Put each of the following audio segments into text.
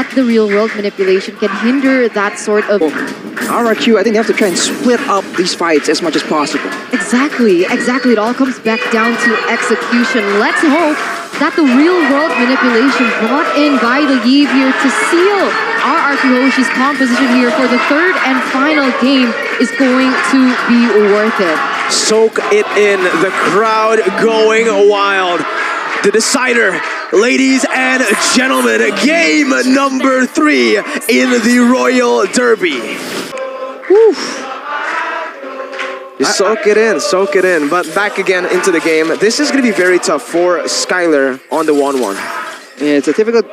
not the real-world manipulation can hinder that sort of... RRQ, I think they have to try and split up these fights as much as possible. Exactly. It all comes back down to execution. Let's hope that the real-world manipulation brought in by the Yi here to seal RRQ Hoshi's composition here for the third and final game is going to be worth it. Soak it in, the crowd going wild. The decider, ladies and gentlemen, game number 3 in the Royal Derby. Whew. Just soak it in. But back again into the game. This is going to be very tough for Skylar on the 1-1. Yeah, it's a difficult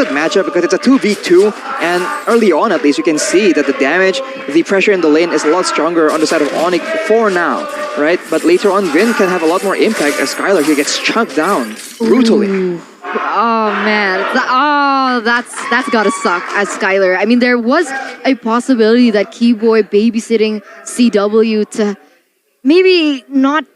matchup because it's a 2v2, and early on at least you can see that the damage, the pressure in the lane is a lot stronger on the side of ONIC for now, right? But later on, Vin can have a lot more impact as Skylar here gets chunked down brutally. Ooh. Oh man, that's gotta suck as Skylar. I mean, there was a possibility that Keyboy babysitting CW to maybe not,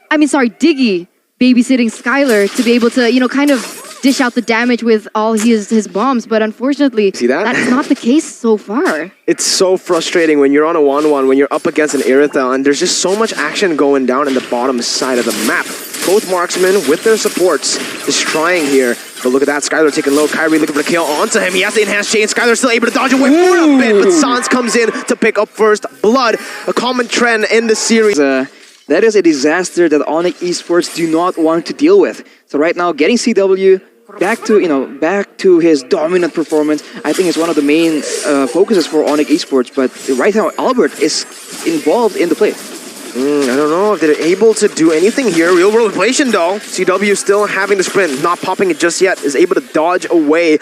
Diggy babysitting Skylar to be able to, you know, kind of dish out the damage with all his bombs, but unfortunately, that's not the case so far. It's so frustrating when you're on a 1-1, when you're up against an Irithel, and there's just so much action going down in the bottom side of the map. Both marksmen with their supports is trying here. But look at that, Skylar taking low, Kairi looking for the kill onto him. He has the enhanced chain, Skylar's still able to dodge away for a bit, but Sans comes in to pick up first blood. A common trend in the series. That is a disaster that ONIC Esports do not want to deal with. So right now, getting CW back to his dominant performance, I think is one of the main focuses for ONIC Esports. But right now, Albert is involved in the play. I don't know if they're able to do anything here. Real world inflation though. CW still having the sprint, not popping it just yet, is able to dodge away.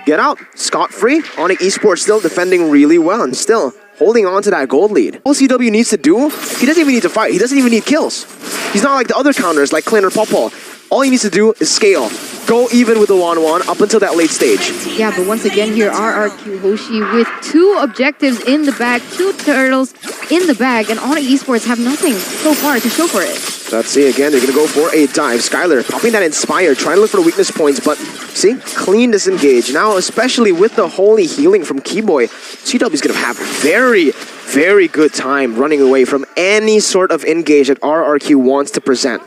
Get out, scot-free. ONIC Esports still defending really well and still holding on to that gold lead. All CW needs to do, he doesn't even need to fight. He doesn't even need kills. He's not like the other counters like Clint or Popol. All he needs to do is scale. Go even with the 1-1 up until that late stage. Yeah, but once again here, RRQ Hoshi with 2 objectives in the bag, 2 turtles in the bag, and ONIC Esports have nothing so far to show for it. Let's see again, they're going to go for a dive. Skylar popping that Inspire, trying to look for the weakness points, but see, clean disengage. Now, especially with the holy healing from Keyboy, CW is going to have very good time running away from any sort of engage that RRQ wants to present.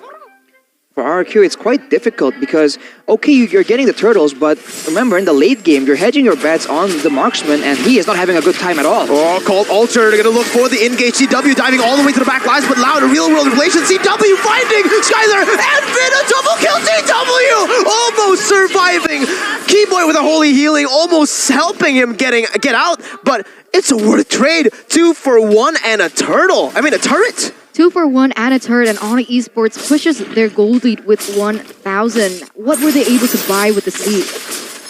For RRQ, it's quite difficult because, okay, you're getting the turtles, but remember, in the late game, you're hedging your bets on the marksman, and he is not having a good time at all. Oh, called Alter, they're going to look for the engage. CW diving all the way to the back lines, but loud, real-world relation. CW finding Skylar, and Vin, a double kill. CW almost surviving. Keyboy with a holy healing, almost helping him get out, but it's a worth trade. 2 for 1 and a turtle. I mean, a turret. 2 for 1 and a turret, and ONIC Esports pushes their gold lead with 1,000. What were they able to buy with the seed?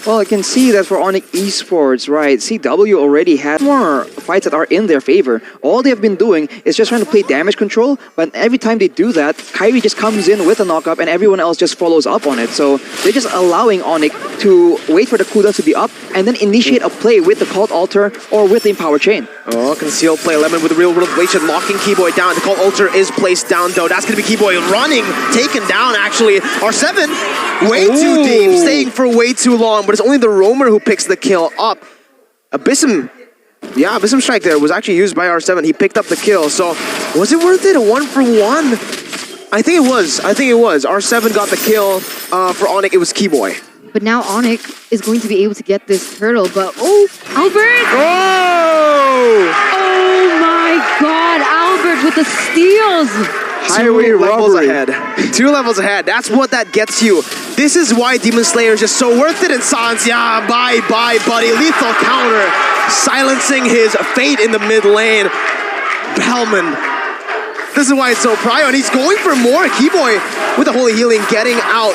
Well, I can see that for ONIC Esports, right, CW already has more fights that are in their favor. All they have been doing is just trying to play damage control, but every time they do that, Kairi just comes in with a knockup and everyone else just follows up on it. So they're just allowing ONIC to wait for the cooldowns to be up and then initiate a play with the Cult Altar or with the Empower Chain. Oh, concealed play, Lemon with the real world inflation, locking Keyboy down. The Cult Altar is placed down though. That's going to be Keyboy running, taken down actually. R7, way too deep, staying for way too long. But it's only the roamer who picks the kill up. Abyssum, yeah, Abyssum Strike there was actually used by R7. He picked up the kill, so was it worth it? A 1 for 1? I think it was. R7 got the kill for ONIC. It was Keyboy. But now ONIC is going to be able to get this turtle, but Albert! Oh! Oh my god, Albert with the steals! Two levels ahead. 2 levels ahead. That's what that gets you. This is why Demon Slayer is just so worth it. And Sans, yeah, bye, buddy. Lethal counter. Silencing his fate in the mid lane. Bellman. This is why it's so prio. And he's going for more. Keyboy with the holy healing getting out.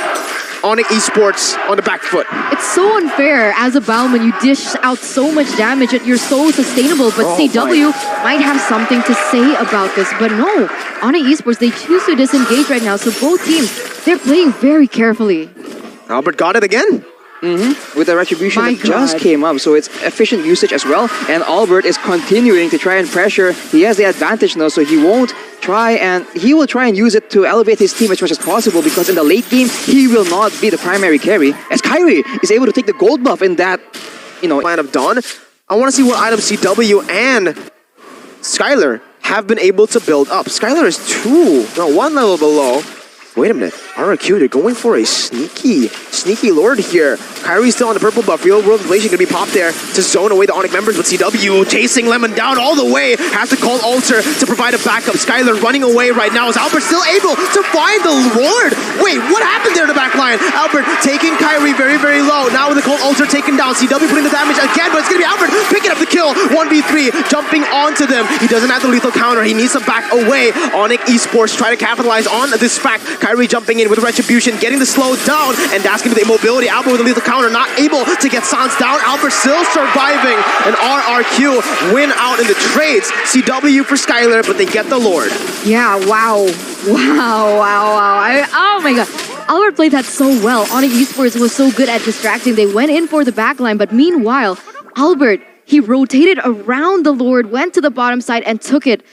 ONIC Esports on the back foot. It's so unfair. As a Bauman, you dish out so much damage and you're so sustainable, but CW might have something to say about this. But no, ONIC Esports, they choose to disengage right now. So both teams, they're playing very carefully. Albert got it again. With the retribution that just came up, so it's efficient usage as well. And Albert is continuing to try and pressure. He has the advantage now, so he will try and use it to elevate his team as much as possible, because in the late game he will not be the primary carry, as Kairi is able to take the gold buff in that line of Dawn. I want to see what items CW and Skylar have been able to build up. Skylar is one level below. Wait a minute, RRQ, they're going for a sneaky lord here. Kairi's still on the purple buff. Real world inflation gonna be popped there to zone away the ONIC members, but CW chasing Lemon down all the way. Has to call Alter to provide a backup. Skylar running away right now. Is Albert still able to find the lord? Wait, what happened there in the back line? Albert taking Kairi very, very low. Now with the cold Alter taken down. CW putting the damage again, but it's gonna be Albert picking up the kill. 1v3, jumping onto them. He doesn't have the lethal counter. He needs to back away. ONIC Esports try to capitalize on this fact. Kairi jumping in with Retribution, getting the slow down, and that's going to be the immobility. Albert with a lethal counter, not able to get Sans down. Albert still surviving, and RRQ win out in the trades. CW for Skylar, but they get the Lord. Yeah, wow. Oh my god. Albert played that so well. ONIC Esports was so good at distracting. They went in for the backline, but meanwhile, Albert, he rotated around the Lord, went to the bottom side, and took it.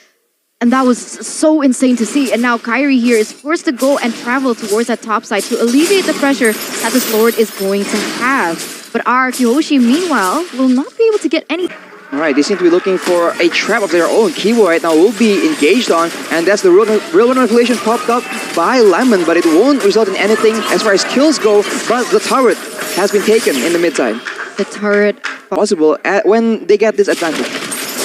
And that was so insane to see. And now Kairi here is forced to go and travel towards that top side to alleviate the pressure that this Lord is going to have. But RRQ Hoshi, meanwhile, will not be able to get any... Alright, they seem to be looking for a trap of their own. Kibo right now will be engaged on, and that's the real manipulation popped up by Lemon, but it won't result in anything as far as kills go, but the turret has been taken in the mid side. The turret... Possible when they get this advantage.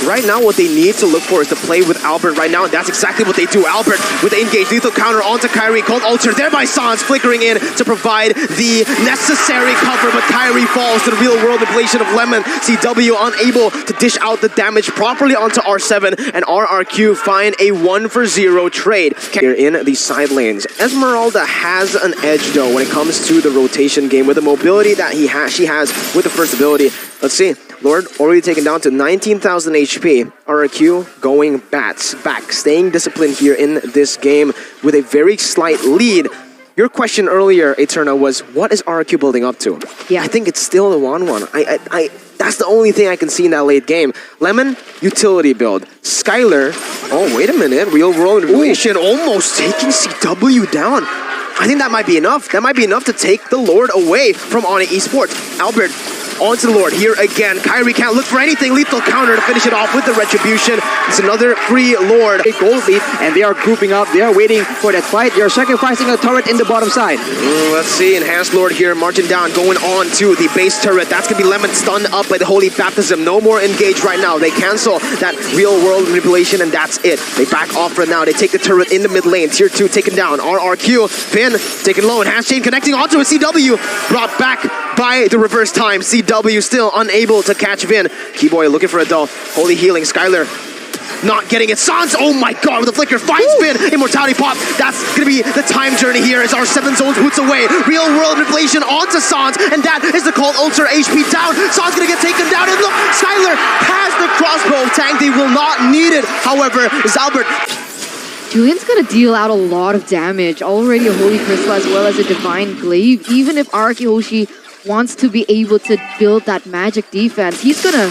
Right now, what they need to look for is to play with Albert right now, and that's exactly what they do. Albert with the engage lethal counter onto Kairi, called Alter, thereby Sans flickering in to provide the necessary cover, but Kairi falls to the real-world manipulation of Lemon. CW unable to dish out the damage properly onto R7, and RRQ find a 1-for-0 trade here in the side lanes. Esmeralda has an edge, though, when it comes to the rotation game with the mobility that she has with the first ability. Let's see. Lord already taken down to 19,000 HP. RRQ going back, staying disciplined here in this game with a very slight lead. Your question earlier, Eterna, was what is RRQ building up to? Yeah. I think it's still the 1-1. That's the only thing I can see in that late game. Lemon, utility build. Skylar, oh, wait a minute. Real world manipulation almost taking CW down. I think that might be enough. That might be enough to take the Lord away from ONIC Esports. Albert onto the Lord here again. Kairi can't look for anything. Lethal counter to finish it off with the Retribution. It's another free Lord. A gold lead, and they are grouping up. They are waiting for that fight. They are sacrificing a turret in the bottom side. Let's see. Enhanced Lord here marching down, going on to the base turret. That's going to be Lemon stunned up by the Holy Baptism. No more engage right now. They cancel that real world manipulation, and that's it. They back off for now. They take the turret in the mid lane. Tier 2 taken down. RRQ. Finn taken low. Enhanced chain connecting onto a CW. Brought back by the reverse time. CW still unable to catch Vin. Keyboy looking for a dull. Holy healing. Skylar not getting it. Sans, oh my god, with the flicker. Finds Vin. Immortality pop. That's going to be the time journey here as our 7 zones boots away. Real world inflation onto Sans, and that is the called Ultra HP down. Sans going to get taken down, and look, Skylar has the crossbow tank. They will not need it. However, Zalbert... Julian's gonna deal out a lot of damage. Already a Holy Crystal as well as a Divine Glaive. Even if RRQ Hoshi wants to be able to build that magic defense, he's gonna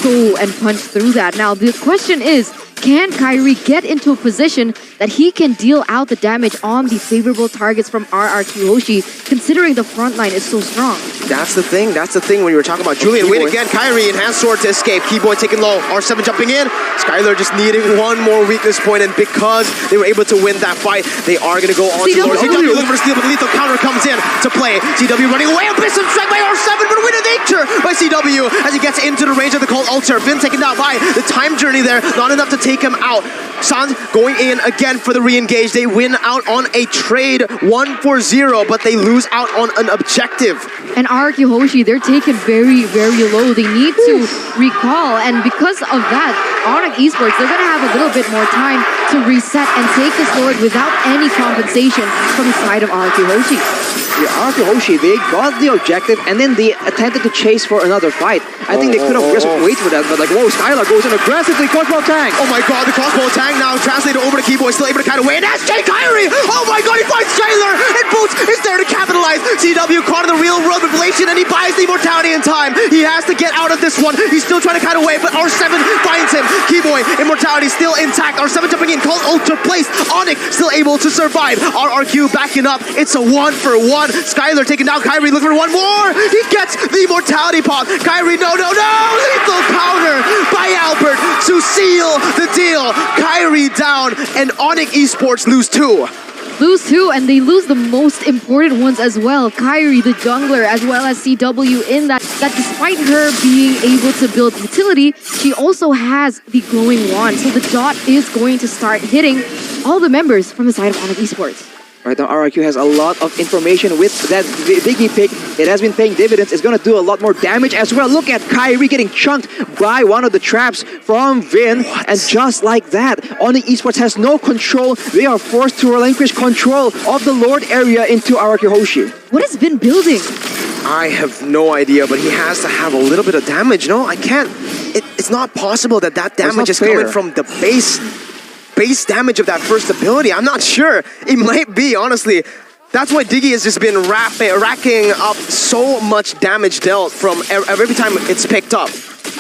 go and punch through that. Now, the question is, can Kairi get into a position that he can deal out the damage on the favorable targets from RRQ Hoshi, considering the front line is so strong? That's the thing. That's the thing when you were talking about Julian. Wait again. Kairi, enhanced sword to escape. Keyboy taking low. R7 jumping in. Skylar just needing one more weakness point, and because they were able to win that fight, they are going to go on to Lord. CW looking for a steal, but the lethal counter comes in to play. CW running away. Abyssal strike by R7, but win of nature by CW as he gets into the range of the cold Altar. Vin taken down by the time journey there. Not enough to take him out. Sans going in again for the re-engage. They win out on a trade 1-for-0, but they lose out on an objective. And RRQ Hoshi, they're taken very, very low. They need to recall, and because of that, ONIC Esports, they're going to have a little bit more time to reset and take this Lord without any compensation from the side of RRQ Hoshi. Yeah, RRQ Hoshi, they got the objective, and then they attempted to chase for another fight. I think they could have just waited for that, but like, whoa, Skylar goes in aggressively, crossbow tank. Oh my god, the crossbow tank now translated over to Keyboy, still able to kite away, and that's Jay Kairi! Oh my god, he finds Skylar, and Boots is there to capitalize. CW caught in the real world manipulation, and he buys the immortality in time. He has to get out of this one. He's still trying to kite away, but R7 finds him. Keyboy, immortality still intact. R7 jumping in, called Ultra placed. ONIC still able to survive. RRQ backing up. It's a 1-for-1. one. Skylar taking down Kairi, looking for one more. He gets the mortality pop. Kairi, no. Lethal counter by Albert to seal the deal. Kairi down, and ONIC Esports lose 2. Lose 2, and they lose the most important ones as well. Kairi, the jungler, as well as CW in that despite her being able to build utility, she also has the glowing wand. So the dot is going to start hitting all the members from the side of ONIC Esports. Right now, RRQ has a lot of information with that Biggie pick. It has been paying dividends. It's going to do a lot more damage as well. Look at Kairi getting chunked by one of the traps from Vin. What? And just like that, ONIC Esports has no control. They are forced to relinquish control of the Lord area into RRQ Hoshi. What has Vin building? I have no idea, but he has to have a little bit of damage. No, I can't. It's not possible that damage is coming from the base damage of that first ability. I'm not sure. It might be, honestly. That's why Diggy has just been racking up so much damage dealt from every time it's picked up.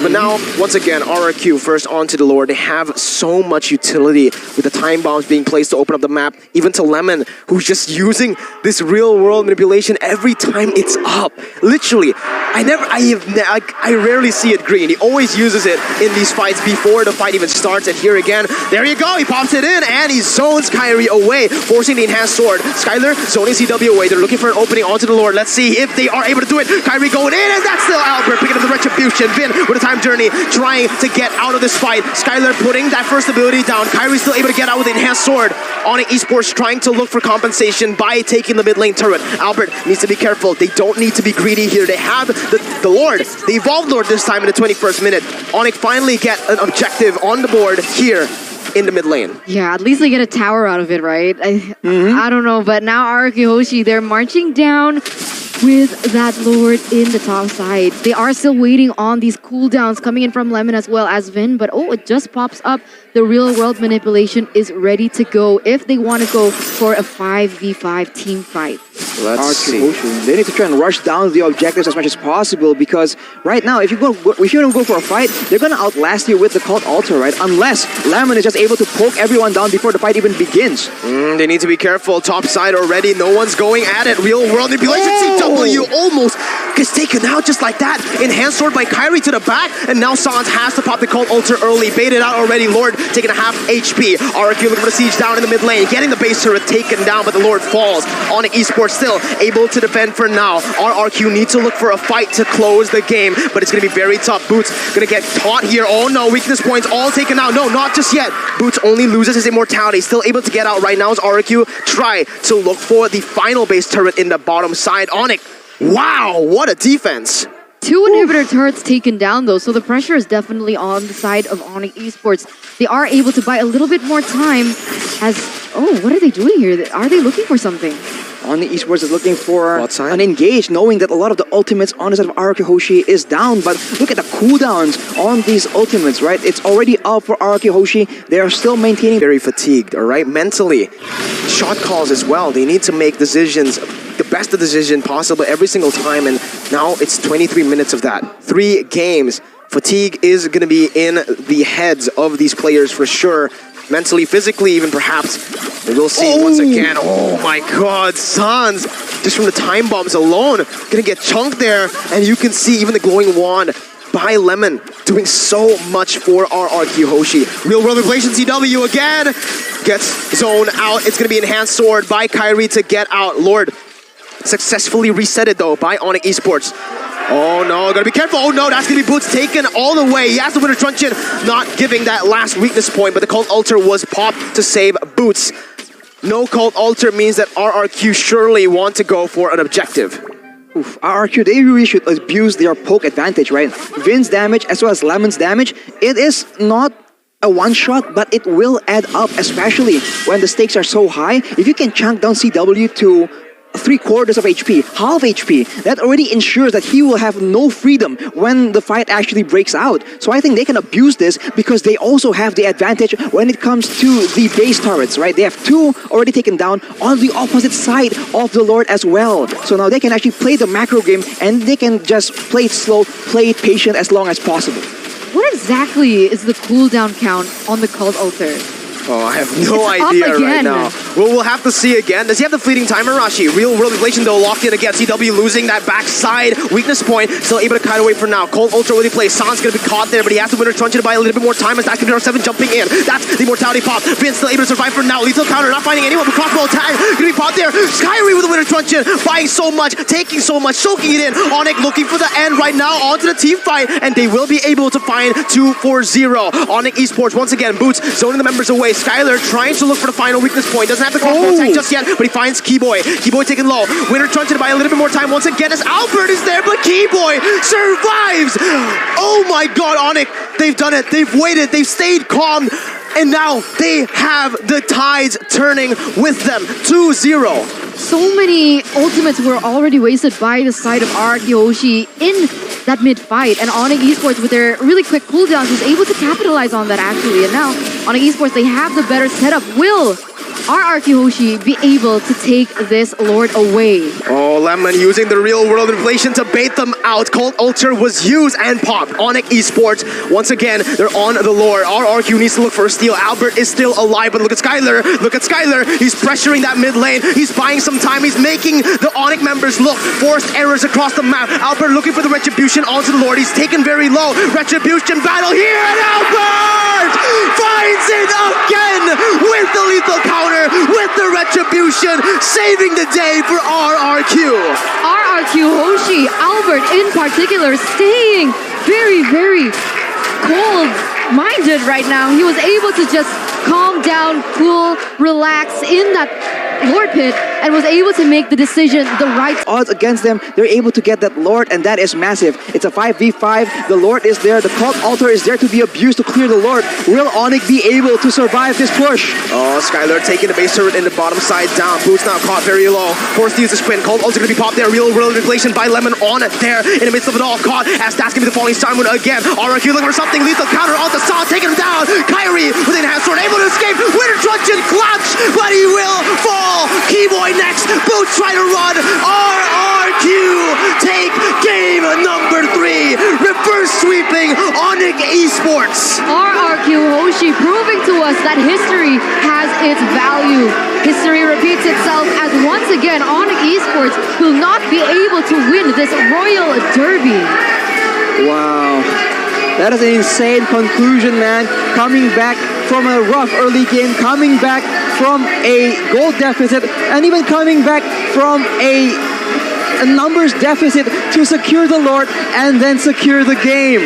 But now, once again, RRQ first onto the Lord. They have so much utility with the time bombs being placed to open up the map. Even to Lemon, who's just using this real-world manipulation every time it's up. Literally, I rarely see it green. He always uses it in these fights before the fight even starts. And here again, there you go. He pops it in, and he zones Kairi away, forcing the enhanced sword. Skylar zoning CW away. They're looking for an opening onto the Lord. Let's see if they are able to do it. Kairi going in, and that's still Albert picking up the retribution. Vin with a time journey, trying to get out of this fight. Skylar putting that first ability down. Kairi still able to get out with the enhanced sword. ONIC Esports trying to look for compensation by taking the mid lane turret. Albert needs to be careful. They don't need to be greedy here. They have the Lord, the Evolved Lord this time in the 21st minute. ONIC finally get an objective on the board here in the mid lane. Yeah, at least they get a tower out of it, right? I don't know, but now RRQ Hoshi, they're marching down with that Lord in the top side. They are still waiting on these cooldowns coming in from Lemon as well as Vin, but it just pops up. The real world manipulation is ready to go if they want to go for a 5v5 team fight. Let's see. They need to try and rush down the objectives as much as possible, because right now, if you don't go for a fight, they're gonna outlast you with the Cult Altar, right? Unless Lemon is just able to poke everyone down before the fight even begins. They need to be careful. Top side already. No one's going at it. Real world manipulation. CW almost gets taken out just like that. Enhanced sword by Kairi to the back, and now Sans has to pop the Cult Altar early. Baited out already. Lord taking a half HP. RRQ looking for the siege down in the mid lane, getting the base turret taken down, but the Lord falls. ONIC Esports still able to defend for now. RRQ need to look for a fight to close the game, but it's going to be very tough. Boots going to get caught here. Oh no, weakness points all taken out. No, not just yet. Boots only loses his immortality. Still able to get out right now as RRQ try to look for the final base turret in the bottom side. ONIC, wow, what a defense. 2 inhibitor turrets taken down though, so the pressure is definitely on the side of ONIC Esports. They are able to buy a little bit more time as... Oh, what are they doing here? Are they looking for something? ONIC Esports is looking for an engage, knowing that a lot of the ultimates on the side of RRQ Hoshi is down. But look at the cooldowns on these ultimates, right? It's already up for RRQ Hoshi. They are still maintaining... Very fatigued, all right? Mentally. Shot calls as well. They need to make decisions, the best decision possible every single time. And now it's 23 minutes of that. 3 games. Fatigue is going to be in the heads of these players for sure. Mentally, physically, even perhaps. And we'll see once again. Oh my god, Sans, just from the time bombs alone, gonna get chunked there. And you can see even the glowing wand by Lemon doing so much for RRQ Hoshi. Real world manipulation, CW again. Gets zoned out. It's gonna be enhanced sword by Kairi to get out. Lord successfully reset it though by ONIC Esports. Oh no, gotta be careful. Oh no, that's gonna be Boots taken all the way. He has to win a truncheon, not giving that last weakness point, but the Cult Altar was popped to save Boots. No Cult Altar means that RRQ surely want to go for an objective. Oof, RRQ, they really should abuse their poke advantage, right? Vin's damage as well as Lemon's damage, it is not a one-shot, but it will add up, especially when the stakes are so high. If you can chunk down CW to 3/4 of HP, half HP, that already ensures that he will have no freedom when the fight actually breaks out. So I think they can abuse this because they also have the advantage when it comes to the base turrets, right? They have 2 already taken down on the opposite side of the Lord as well. So now they can actually play the macro game and they can just play it slow, play it patient as long as possible. What exactly is the cooldown count on the Cult Altar? Oh, I have no idea right now. We'll have to see again. Does he have the fleeting timer, Rashi? Real world inflation though, locked in again. CW losing that backside weakness point. Still able to kite away for now. Cold Ultra really plays. San's gonna be caught there, but he has to win or truncheon to buy a little bit more time as that's gonna be R7 jumping in. That's the mortality pop. Vince still able to survive for now. Lethal counter, not finding anyone, but crossbow tag. Gonna be popped there. Kairi with the winner truncheon, buying so much, taking so much, soaking it in. ONIC looking for the end right now onto the team fight, and they will be able to find 2-4-0. ONIC Esports once again, Boots zoning the members away. Skylar trying to look for the final weakness point. Doesn't have the crossbow tag just yet, but he finds Keyboy. Keyboy taken low. Winner truncheon to buy a little bit more time once again as Albert is there, but Keyboy survives. Oh my god, ONIC, they've done it. They've waited. They've stayed calm. And now they have the tides turning with them. 2-0. So many ultimates were already wasted by the side of RRQ Hoshi in that mid-fight. And ONIC Esports, with their really quick cooldowns, was able to capitalize on that actually. And now, ONIC Esports, they have the better setup. Will RRQ Hoshi be able to take this Lord away? Oh, Lemon using the real world inflation to bait them out. Cold Ultra was used and popped. ONIC Esports, once again, they're on the Lord. RRQ needs to look for a steal. Albert is still alive, but look at Skylar. Look at Skylar. He's pressuring that mid lane. He's buying some time. He's making the ONIC members look. Forced errors across the map. Albert looking for the Retribution onto the Lord. He's taken very low. Retribution battle here, and Albert finds it again with the lethal counter, with the Retribution, saving the day for RRQ. RRQ Hoshi, Albert in particular, staying very, very cold-minded right now. He was able to just calm down, cool, relax in that Lord pit, and was able to make the decision the right odds against them. They're able to get that Lord, and that is massive. It's a 5v5. The Lord is there. The Cult Altar is there to be abused to clear the Lord. Will ONIC be able to survive this push? Oh, Skylar taking the base turret in the bottom side down. Boots now caught very low. Forced to use the sprint. Cult Ultra gonna be popped there. Real world inflation by Lemon on it there in the midst of it all. Caught as that's gonna be the falling star moon again. RRQ looking for something. Lethal counter on the saw, taking him down. Kairi with an enhanced sword, able to escape. Winter truncheon clutch, but he will fall. Keyboy next. Boots try to run. RRQ take game number 3. Reverse sweeping ONIC Esports. RRQ Hoshi proving to us that history has its value. History repeats itself as once again ONIC Esports will not be able to win this Royal Derby. Wow. That is an insane conclusion, man. Coming back from a rough early game, coming back from a gold deficit, and even coming back from a numbers deficit to secure the Lord and then secure the game.